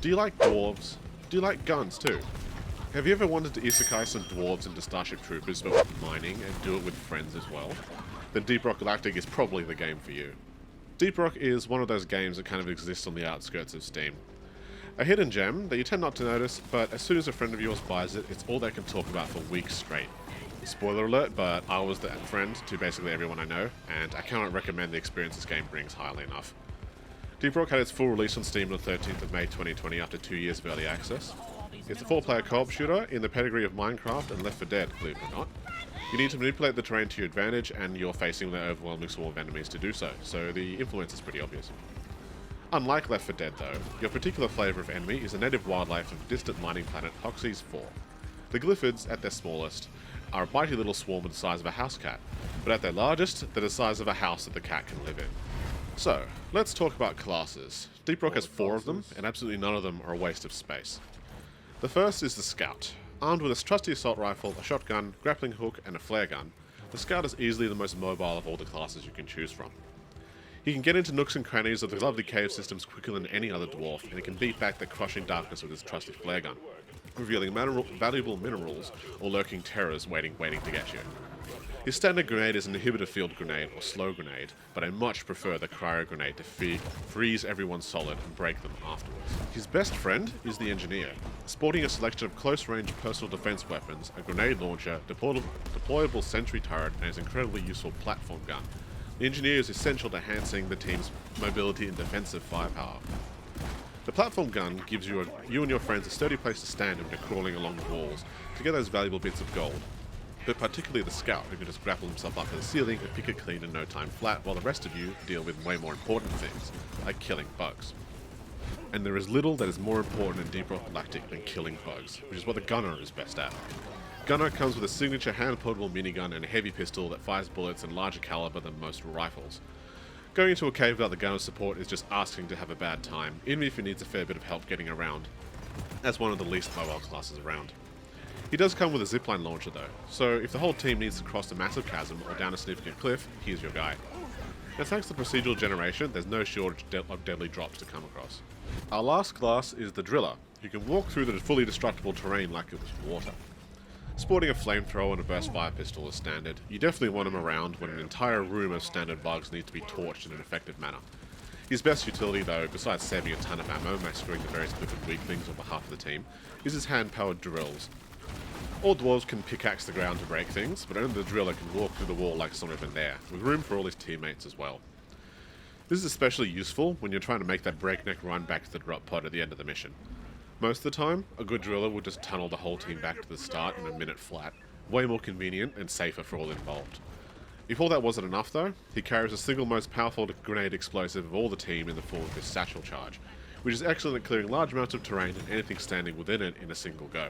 Do you like dwarves? Do you like guns too? Have you ever wanted to isekai some dwarves into Starship Troopers but with mining and do it with friends as well? Then Deep Rock Galactic is probably the game for you. Deep Rock is one of those games that kind of exists on the outskirts of Steam. A hidden gem that you tend not to notice, but as soon as a friend of yours buys it, it's all they can talk about for weeks straight. Spoiler alert, but I was that friend to basically everyone I know, and I cannot recommend the experience this game brings highly enough. Deep Rock had its full release on Steam on the 13th of May 2020 after 2 years of early access. It's a 4-player co-op shooter in the pedigree of Minecraft and Left 4 Dead, believe it or not. You need to manipulate the terrain to your advantage, and you're facing the overwhelming swarm of enemies to do so the influence is pretty obvious. Unlike Left 4 Dead though, your particular flavour of enemy is a native wildlife of the distant mining planet Hoxie's 4. The Glyphids, at their smallest, are a mighty little swarm the size of a house cat, but at their largest, they're the size of a house that the cat can live in. So, let's talk about classes. Deep Rock has 4 of them, and absolutely none of them are a waste of space. The first is the Scout. Armed with a trusty assault rifle, a shotgun, grappling hook, and a flare gun, the Scout is easily the most mobile of all the classes you can choose from. He can get into nooks and crannies of the lovely cave systems quicker than any other dwarf, and he can beat back the crushing darkness with his trusty flare gun, revealing valuable minerals or lurking terrors waiting to get you. His standard grenade is an inhibitor field grenade or slow grenade, but I much prefer the cryo grenade to freeze everyone solid and break them afterwards. His best friend is the engineer, sporting a selection of close-range personal defense weapons, a grenade launcher, deployable sentry turret, and his incredibly useful platform gun. The engineer is essential to enhancing the team's mobility and defensive firepower. The platform gun gives you and your friends a sturdy place to stand when you're crawling along the walls to get those valuable bits of gold, but particularly the Scout, who can just grapple himself up to the ceiling and pick it clean in no time flat, while the rest of you deal with way more important things, like killing bugs. And there is little that is more important in Deep Rock Galactic than killing bugs, which is what the Gunner is best at. Gunner comes with a signature hand-portable minigun and a heavy pistol that fires bullets in larger caliber than most rifles. Going into a cave without the Gunner's support is just asking to have a bad time, even if he needs a fair bit of help getting around, as one of the least mobile classes around. He does come with a zipline launcher though, so if the whole team needs to cross a massive chasm or down a significant cliff, he's your guy. And thanks to procedural generation, there's no shortage of deadly drops to come across. Our last class is the Driller, who can walk through the fully destructible terrain like it was water. Sporting a flamethrower and a burst fire pistol is standard. You definitely want him around when an entire room of standard bugs needs to be torched in an effective manner. His best utility though, besides saving a ton of ammo, massacring the various different weaklings on behalf of the team, is his hand-powered drills. All dwarves can pickaxe the ground to break things, but only the Driller can walk through the wall like it's not even there, with room for all his teammates as well. This is especially useful when you're trying to make that breakneck run back to the drop pod at the end of the mission. Most of the time, a good Driller will just tunnel the whole team back to the start in a minute flat, way more convenient and safer for all involved. If all that wasn't enough though, he carries the single most powerful grenade explosive of all the team in the form of his satchel charge, which is excellent at clearing large amounts of terrain and anything standing within it in a single go.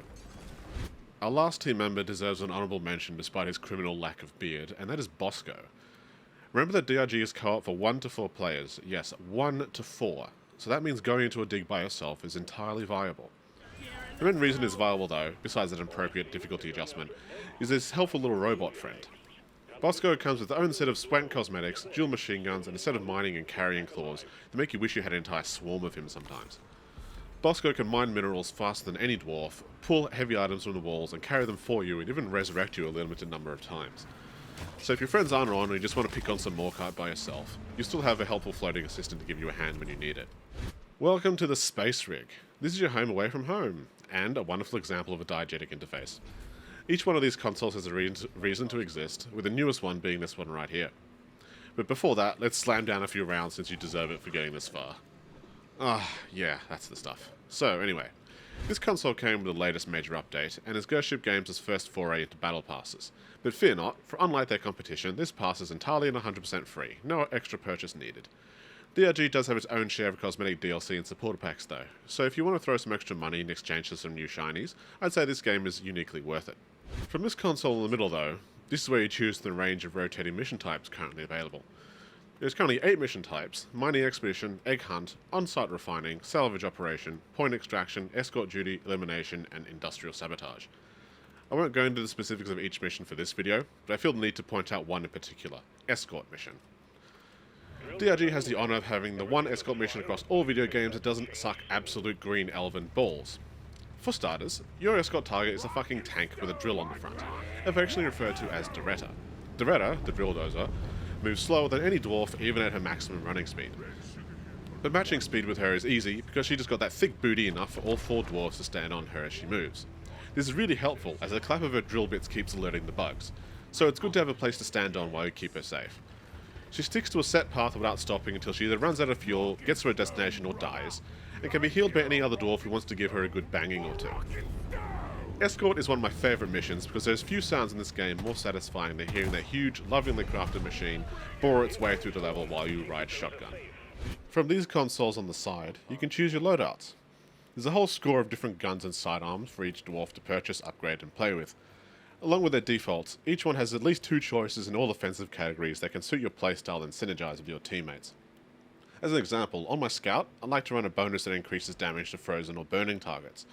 Our last team member deserves an honourable mention despite his criminal lack of beard, and that is Bosco. Remember that DRG is co-op for 1 to 4 players, yes, 1 to 4, so that means going into a dig by yourself is entirely viable. The main reason it's viable though, besides an appropriate difficulty adjustment, is his helpful little robot friend. Bosco comes with his own set of swank cosmetics, dual machine guns, and a set of mining and carrying claws that make you wish you had an entire swarm of him sometimes. Bosco can mine minerals faster than any dwarf, pull heavy items from the walls and carry them for you, and even resurrect you a limited number of times. So if your friends aren't on and you just want to pick on some Morkite by yourself, you still have a helpful floating assistant to give you a hand when you need it. Welcome to the Space Rig. This is your home away from home, and a wonderful example of a diegetic interface. Each one of these consoles has a reason to exist, with the newest one being this one right here. But before that, let's slam down a few rounds since you deserve it for getting this far. Yeah, that's the stuff. So, anyway, this console came with the latest major update, and is Ghost Ship Games' first foray into battle passes. But fear not, for unlike their competition, this pass is entirely and 100% free, no extra purchase needed. DRG does have its own share of cosmetic DLC and supporter packs though, so if you want to throw some extra money in exchange for some new shinies, I'd say this game is uniquely worth it. From this console in the middle though, this is where you choose the range of rotating mission types currently available. There's currently 8 mission types: mining expedition, egg hunt, on-site refining, salvage operation, point extraction, escort duty, elimination, and industrial sabotage. I won't go into the specifics of each mission for this video, but I feel the need to point out one in particular: escort mission. DRG has the honour of having the one escort mission across all video games that doesn't suck absolute green elven balls. For starters, your escort target is a fucking tank with a drill on the front, affectionately referred to as Doretta. Doretta, the drill dozer, moves slower than any dwarf even at her maximum running speed. But matching speed with her is easy because she just got that thick booty enough for all 4 dwarves to stand on her as she moves. This is really helpful as the clap of her drill bits keeps alerting the bugs, so it's good to have a place to stand on while you keep her safe. She sticks to a set path without stopping until she either runs out of fuel, gets to her destination or dies, and can be healed by any other dwarf who wants to give her a good banging or two. Escort is one of my favourite missions because there's few sounds in this game more satisfying than hearing that huge, lovingly crafted machine bore its way through the level while you ride shotgun. From these consoles on the side, you can choose your loadouts. There's a whole score of different guns and sidearms for each dwarf to purchase, upgrade and play with. Along with their defaults, each one has at least 2 choices in all offensive categories that can suit your playstyle and synergize with your teammates. As an example, on my scout, I like to run a bonus that increases damage to frozen or burning targets.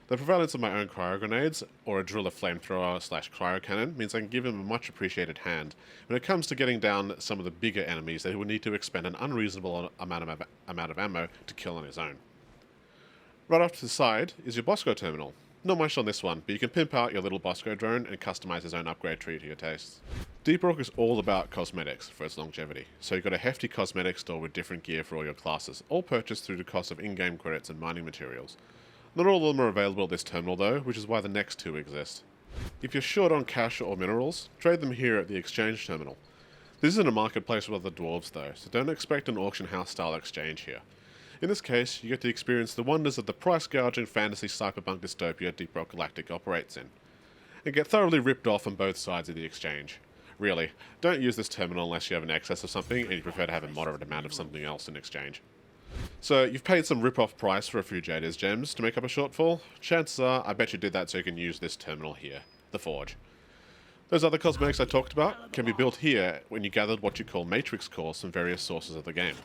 The prevalence of my own cryo grenades, or a driller flamethrower / cryo cannon, means I can give him a much appreciated hand when it comes to getting down some of the bigger enemies that he would need to expend an unreasonable amount of ammo to kill on his own. Right off to the side is your Bosco terminal. Not much on this one, but you can pimp out your little Bosco drone and customize his own upgrade tree to your tastes. Deep Rock is all about cosmetics for its longevity, so you've got a hefty cosmetic store with different gear for all your classes, all purchased through the cost of in-game credits and mining materials. Not all of them are available at this terminal though, which is why the next 2 exist. If you're short on cash or minerals, trade them here at the exchange terminal. This isn't a marketplace with other dwarves though, so don't expect an auction house style exchange here. In this case, you get to experience the wonders of the price-gouging fantasy cyberpunk dystopia Deep Rock Galactic operates in, and get thoroughly ripped off on both sides of the exchange. Really, don't use this terminal unless you have an excess of something and you prefer to have a moderate amount of something else in exchange. So, you've paid some rip-off price for a few Jada's gems to make up a shortfall. Chances are, I bet you did that so you can use this terminal here, the Forge. Those other cosmetics I talked about can be built here when you gathered what you call matrix cores from various sources of the game.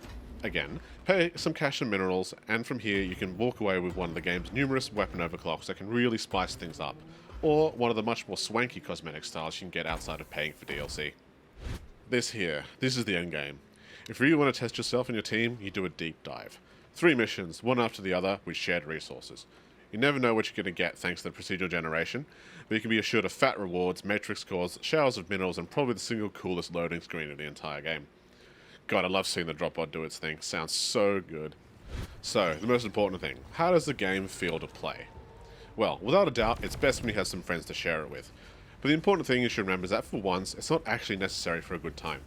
Again, pay some cash and minerals, and from here you can walk away with one of the game's numerous weapon overclocks that can really spice things up, or one of the much more swanky cosmetic styles you can get outside of paying for DLC. This is the endgame. If you really want to test yourself and your team, you do a deep dive. 3 missions, one after the other, with shared resources. You never know what you're going to get thanks to the procedural generation, but you can be assured of fat rewards, matrix cores, showers of minerals, and probably the single coolest loading screen of the entire game. God, I love seeing the drop pod do its thing. Sounds so good. So, the most important thing. How does the game feel to play? Well, without a doubt, it's best when you have some friends to share it with. But the important thing you should remember is that for once, it's not actually necessary for a good time.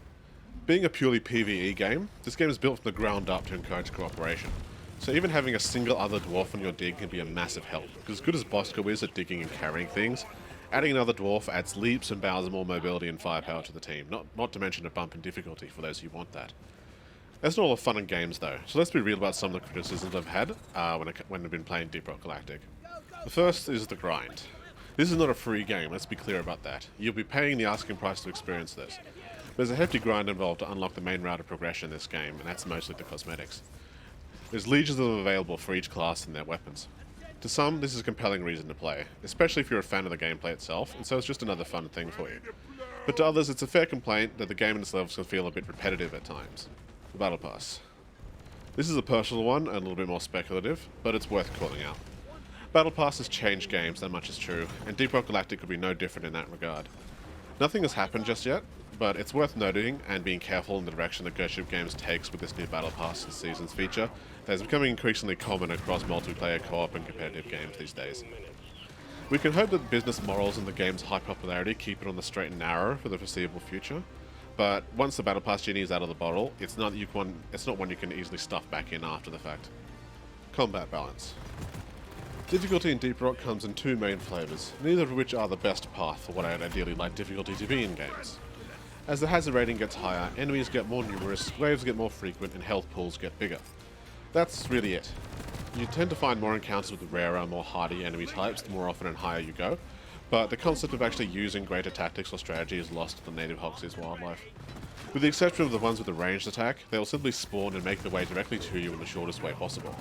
Being a purely PvE game, this game is built from the ground up to encourage cooperation. So even having a single other dwarf on your dig can be a massive help, because as good as Bosco is at digging and carrying things, adding another dwarf adds leaps and bounds more mobility and firepower to the team, not to mention a bump in difficulty for those who want that. That's not all the fun and games though, so let's be real about some of the criticisms I've had when I've been playing Deep Rock Galactic. The first is the grind. This is not a free game, let's be clear about that. You'll be paying the asking price to experience this. There's a hefty grind involved to unlock the main route of progression in this game, and that's mostly the cosmetics. There's legions of them available for each class and their weapons. To some, this is a compelling reason to play, especially if you're a fan of the gameplay itself, and so it's just another fun thing for you. But to others, it's a fair complaint that the game and its levels can feel a bit repetitive at times. The Battle Pass. This is a personal one and a little bit more speculative, but it's worth calling out. Battle Pass has changed games, that much is true, and Deep Rock Galactic could be no different in that regard. Nothing has happened just yet, but it's worth noting and being careful in the direction that Ghost Ship Games takes with this new Battle Pass and Seasons feature that is becoming increasingly common across multiplayer co-op and competitive games these days. We can hope that the business morals and the game's high popularity keep it on the straight and narrow for the foreseeable future, but once the Battle Pass genie is out of the bottle, it's not one you can easily stuff back in after the fact. Combat balance. Difficulty in Deep Rock comes in 2 main flavours, neither of which are the best path for what I'd ideally like difficulty to be in games. As the hazard rating gets higher, enemies get more numerous, waves get more frequent, and health pools get bigger. That's really it. You tend to find more encounters with the rarer, more hardy enemy types the more often and higher you go, but the concept of actually using greater tactics or strategy is lost to the native Hoxie's wildlife. With the exception of the ones with the ranged attack, they will simply spawn and make their way directly to you in the shortest way possible.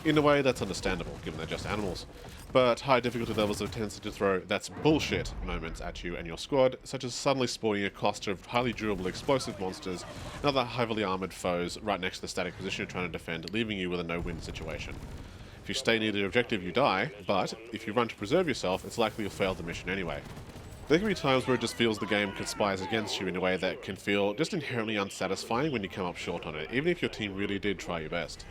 In a way, that's understandable, given they're just animals, but high difficulty levels have tendency to throw "that's bullshit" moments at you and your squad, such as suddenly spawning a cluster of highly durable explosive monsters and other heavily armoured foes right next to the static position you're trying to defend, leaving you with a no-win situation. If you stay near the objective, you die, but if you run to preserve yourself, it's likely you'll fail the mission anyway. There can be times where it just feels the game conspires against you in a way that can feel just inherently unsatisfying when you come up short on it, even if your team really did try your best.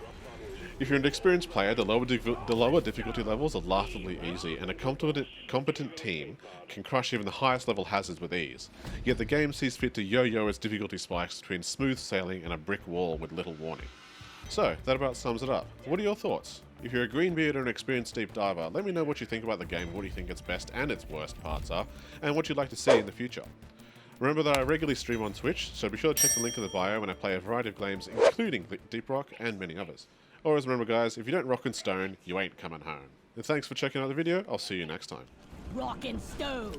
If you're an experienced player, the lower difficulty levels are laughably easy, and a competent team can crush even the highest level hazards with ease. Yet the game sees fit to yo-yo its difficulty spikes between smooth sailing and a brick wall with little warning. So, that about sums it up. What are your thoughts? If you're a greenbeard or an experienced deep diver, let me know what you think about the game, what do you think its best and its worst parts are, and what you'd like to see in the future. Remember that I regularly stream on Twitch, so be sure to check the link in the bio when I play a variety of games, including Deep Rock and many others. Always remember guys, if you don't rock and stone, you ain't coming home. And thanks for checking out the video, I'll see you next time. Rock and stone!